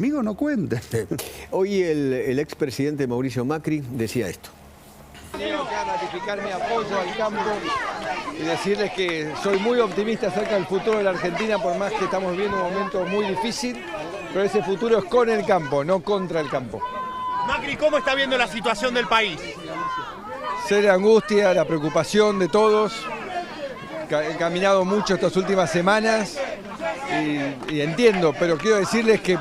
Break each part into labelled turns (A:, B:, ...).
A: Conmigo no cuente.
B: Sí. Hoy el expresidente Mauricio Macri decía esto.
C: Tengo que ratificar mi apoyo al campo y decirles que soy muy optimista acerca del futuro de la Argentina, por más que estamos viviendo un momento muy difícil, pero ese futuro es con el campo, no contra el campo.
D: Macri, ¿cómo está viendo la situación del país?
C: Sé la angustia, la preocupación de todos. He caminado mucho estas últimas semanas y entiendo, pero quiero decirles que,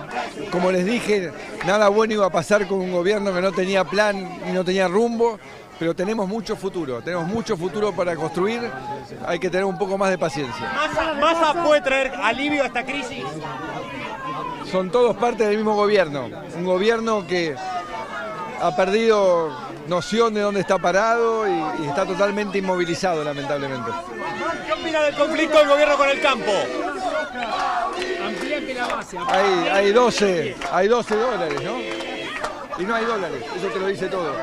C: como les dije, nada bueno iba a pasar con un gobierno que no tenía plan y no tenía rumbo, pero tenemos mucho futuro para construir, hay que tener un poco más de paciencia.
D: ¿Massa puede traer alivio a esta crisis?
C: Son todos parte del mismo gobierno, un gobierno que ha perdido noción de dónde está parado y está totalmente inmovilizado, lamentablemente.
D: ¿Qué opina del conflicto del gobierno con el campo?
C: Hay 12 dólares, ¿no? Y no hay dólares, eso te lo dice todo.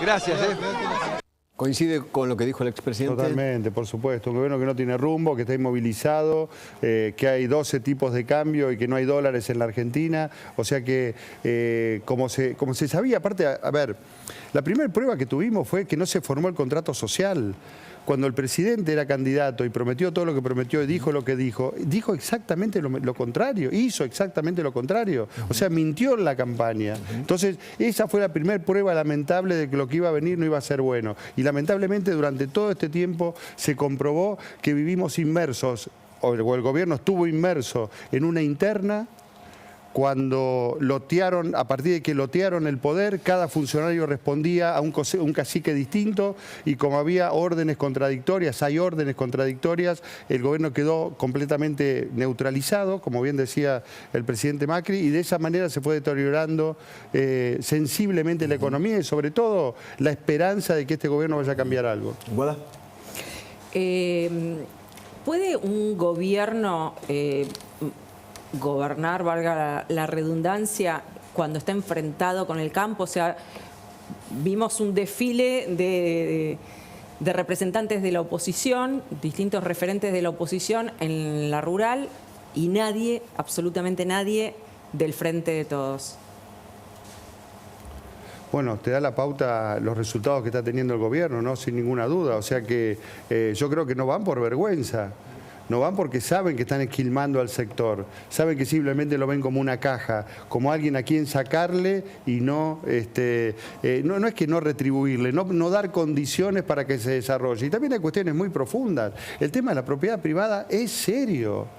C: Gracias,
B: ¿Coincide con lo que dijo el expresidente?
A: Totalmente, por supuesto. Un gobierno que no tiene rumbo, que está inmovilizado, que hay 12 tipos de cambio y que no hay dólares en la Argentina. O sea que, como se sabía, aparte, a ver, la primera prueba que tuvimos fue que no se formó el contrato social. Cuando el presidente era candidato y prometió todo lo que prometió y dijo lo que dijo exactamente lo contrario, hizo exactamente lo contrario. O sea, mintió en la campaña. Entonces, esa fue la primera prueba lamentable de que lo que iba a venir no iba a ser bueno. Y lamentablemente durante todo este tiempo se comprobó que vivimos inmersos, o el gobierno estuvo inmerso en una interna. Cuando lotearon, a partir de que lotearon el poder, cada funcionario respondía a un cacique distinto y como había órdenes contradictorias, hay órdenes contradictorias, el gobierno quedó completamente neutralizado, como bien decía el presidente Macri, y de esa manera se fue deteriorando sensiblemente la economía y sobre todo la esperanza de que este gobierno vaya a cambiar algo.
B: ¿Guada?
E: ¿Puede un gobierno gobernar, valga la redundancia, cuando está enfrentado con el campo? O sea, vimos un desfile de representantes de la oposición, distintos referentes de la oposición en la rural y nadie, absolutamente nadie, del Frente de Todos.
A: Bueno, te da la pauta los resultados que está teniendo el gobierno, ¿no? Sin ninguna duda. O sea que yo creo que no van por vergüenza. No van porque saben que están esquilmando al sector, saben que simplemente lo ven como una caja, como alguien a quien sacarle y no es que no retribuirle, no dar condiciones para que se desarrolle. Y también hay cuestiones muy profundas. El tema de la propiedad privada es serio.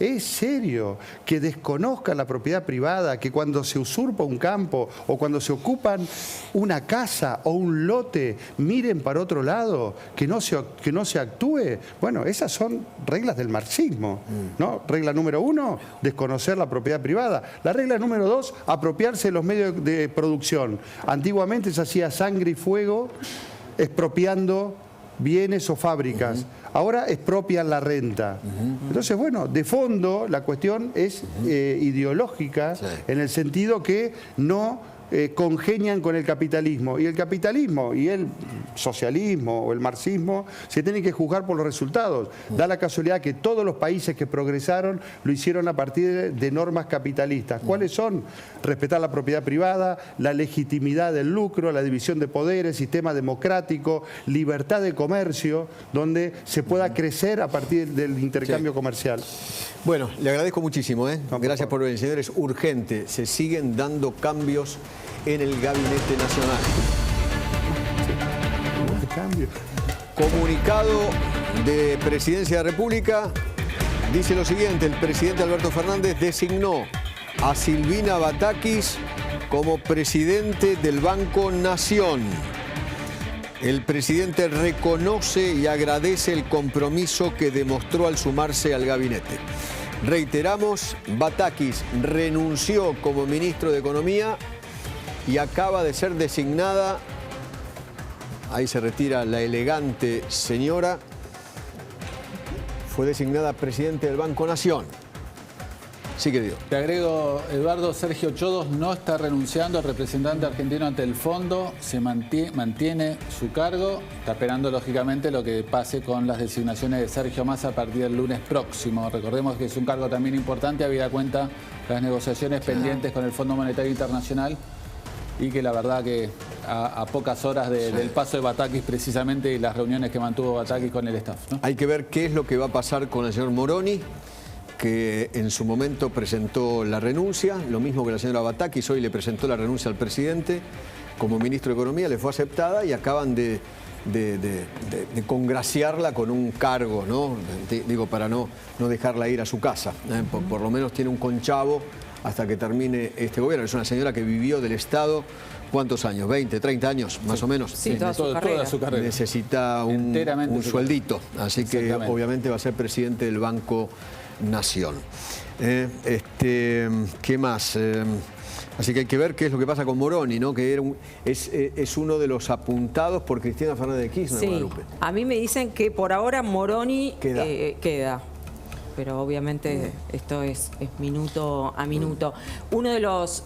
A: Es serio que desconozcan la propiedad privada, que cuando se usurpa un campo o cuando se ocupan una casa o un lote, miren para otro lado, que no se actúe. Bueno, esas son reglas del marxismo, ¿no? Regla número 1, desconocer la propiedad privada. La regla número 2, apropiarse de los medios de producción. Antiguamente se hacía sangre y fuego expropiando bienes o fábricas. Ahora expropian la renta. Entonces, bueno, de fondo la cuestión es ideológica, sí, en el sentido que no congenian con el capitalismo. Y el capitalismo y el socialismo o el marxismo se tienen que juzgar por los resultados. Da la casualidad que todos los países que progresaron lo hicieron a partir de normas capitalistas. ¿Cuáles son? Respetar la propiedad privada, la legitimidad del lucro, la división de poderes, sistema democrático, libertad de comercio, donde se pueda crecer a partir del intercambio, sí, comercial.
B: Bueno, le agradezco muchísimo. Gracias por venir, señores. Urgente, se siguen dando cambios en el Gabinete Nacional.
A: Cambio.
B: Comunicado de Presidencia de la República dice lo siguiente: el presidente Alberto Fernández designó a Silvina Batakis como presidente del Banco Nación. El presidente reconoce y agradece el compromiso que demostró al sumarse al gabinete. Reiteramos, Batakis renunció como ministro de Economía y acaba de ser designada, ahí se retira la elegante señora, fue designada presidente del Banco Nación. Sí, querido.
F: Te agrego, Eduardo, Sergio Chodos no está renunciando. El representante argentino ante el fondo se mantiene su cargo. Está esperando, lógicamente, lo que pase con las designaciones de Sergio Massa a partir del lunes próximo. Recordemos que es un cargo también importante, habida cuenta las negociaciones pendientes con el Fondo Monetario Internacional y que la verdad que a pocas horas del paso de Batakis precisamente y las reuniones que mantuvo Batakis con el staff, ¿no?
B: Hay que ver qué es lo que va a pasar con el señor Moroni, que en su momento presentó la renuncia, lo mismo que la señora Batakis, hoy le presentó la renuncia al presidente como ministro de Economía, le fue aceptada y acaban de congraciarla con un cargo, ¿no? Digo, para no dejarla ir a su casa, ¿eh? Por lo menos tiene un conchavo hasta que termine este gobierno. Es una señora que vivió del Estado, ¿cuántos años? ¿20, 30 años, más o menos?
E: Sí, toda su carrera.
B: Necesita un sueldito, así que obviamente va a ser presidente del Banco Nación. ¿Qué más? Así que hay que ver qué es lo que pasa con Moroni, ¿no? Que es uno de los apuntados por Cristina Fernández de Kirchner.
E: Sí,
B: Guadalupe.
E: a mí me dicen que por ahora Moroni queda. Pero obviamente esto es minuto a minuto. Uno de los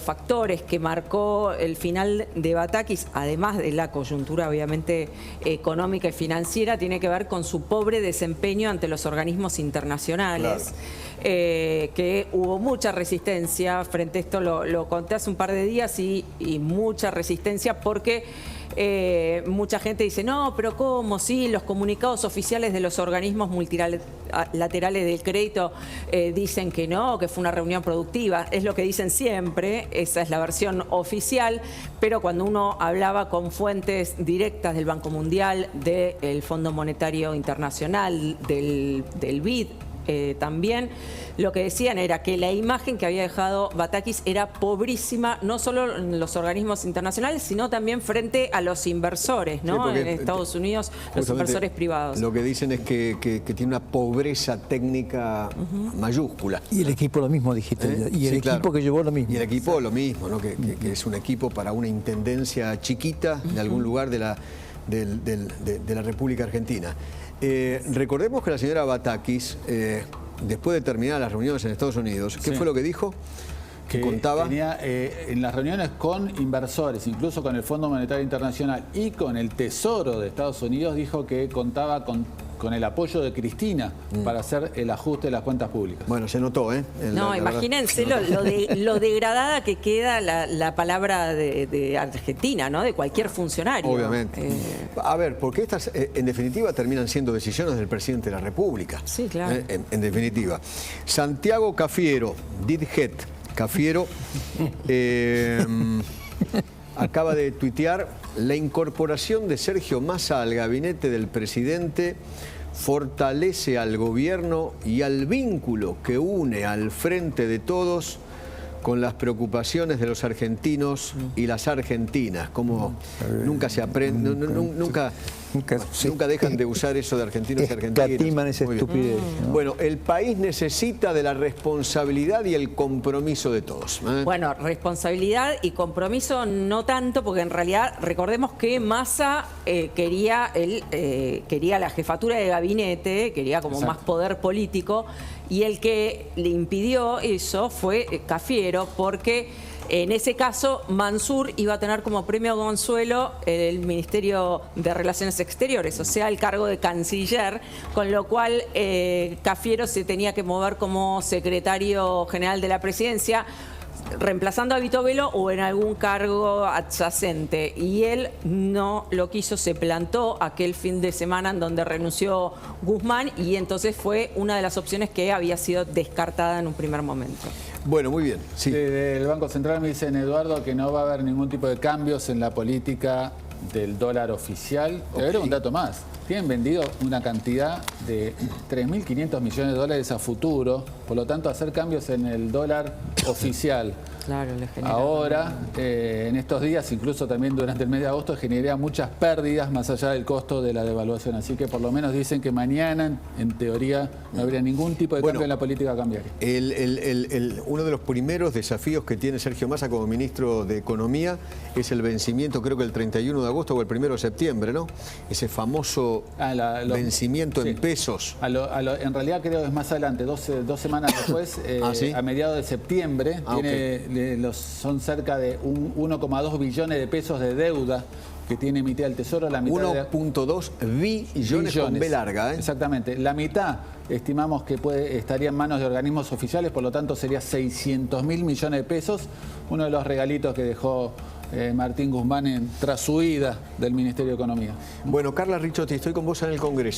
E: factores que marcó el final de Batakis, además de la coyuntura obviamente económica y financiera, tiene que ver con su pobre desempeño ante los organismos internacionales. Claro. Que hubo mucha resistencia frente a esto, lo conté hace un par de días y mucha resistencia porque mucha gente dice, no, pero ¿cómo? Sí, los comunicados oficiales de los organismos multilaterales del crédito dicen que no, que fue una reunión productiva. Es lo que dicen siempre, esa es la versión oficial, pero cuando uno hablaba con fuentes directas del Banco Mundial, del Fondo Monetario Internacional, del BID, también lo que decían era que la imagen que había dejado Batakis era pobrísima, no solo en los organismos internacionales, sino también frente a los inversores, ¿no? Sí, en Estados Unidos, los inversores privados.
B: Lo que dicen es que tiene una pobreza técnica mayúscula.
G: Y el equipo lo mismo, dijiste. Y el equipo que llevó lo mismo.
B: Y el equipo lo mismo, ¿no? Que es un equipo para una intendencia chiquita de algún lugar de la República Argentina. Recordemos que la señora Batakis, después de terminar las reuniones en Estados Unidos, ¿qué fue lo que dijo? Que contaba.
F: Tenía, en las reuniones con inversores, incluso con el Fondo Monetario Internacional y con el Tesoro de Estados Unidos, dijo que contaba con el apoyo de Cristina para hacer el ajuste de las cuentas públicas.
B: Bueno, se notó, ¿eh?
E: No, imagínense lo degradada que queda la palabra de Argentina, ¿no? De cualquier funcionario.
B: Obviamente. A ver, porque estas, en definitiva, terminan siendo decisiones del presidente de la República.
E: Sí, claro.
B: En definitiva. Santiago Cafiero, Didget Cafiero, acaba de tuitear: la incorporación de Sergio Massa al gabinete del presidente fortalece al gobierno y al vínculo que une al Frente de Todos con las preocupaciones de los argentinos y las argentinas. Como nunca se aprende, nunca dejan de usar eso de argentinos y argentinas.
G: Catiman esa estupidez, ¿no?
B: Bueno, el país necesita de la responsabilidad y el compromiso de todos.
E: Bueno, responsabilidad y compromiso no tanto, porque en realidad recordemos que Massa quería la jefatura de gabinete, quería como más poder político, y el que le impidió eso fue Cafiero, porque en ese caso Mansur iba a tener como premio consuelo el Ministerio de Relaciones Exteriores, o sea, el cargo de canciller, con lo cual Cafiero se tenía que mover como secretario general de la presidencia, reemplazando a Vito Velo o en algún cargo adyacente, y él no lo quiso, se plantó aquel fin de semana en donde renunció Guzmán, y entonces fue una de las opciones que había sido descartada en un primer momento.
B: Bueno, muy bien. Sí.
F: Del Banco Central me dicen, Eduardo, que no va a haber ningún tipo de cambios en la política del dólar oficial. Te agrego un dato más. Tienen vendido una cantidad de 3.500 millones de dólares a futuro Por lo tanto, hacer cambios en el dólar oficial
E: Claro, le genera
F: ahora, en estos días, incluso también durante el mes de agosto, generaría muchas pérdidas más allá del costo de la devaluación. Así que por lo menos dicen que mañana, en teoría, no habría ningún tipo de cambio en la política cambiaria.
B: Uno de los primeros desafíos que tiene Sergio Massa como ministro de Economía es el vencimiento, creo que el 31 de agosto o el 1 de septiembre, ¿no? Ese famoso vencimiento en pesos.
F: En realidad creo que es más adelante, dos semanas después,
B: ¿Sí?
F: a mediados de septiembre, son cerca de 1,2 billones de pesos de deuda que tiene emitida el Tesoro.
B: 1,2 billones con B larga, ¿eh?
F: Exactamente. La mitad estimamos que estaría en manos de organismos oficiales, por lo tanto sería 600.000 millones de pesos. Uno de los regalitos que dejó Martín Guzmán tras su huida del Ministerio de Economía.
B: Bueno, Carla Ricciotti, estoy con vos en el Congreso.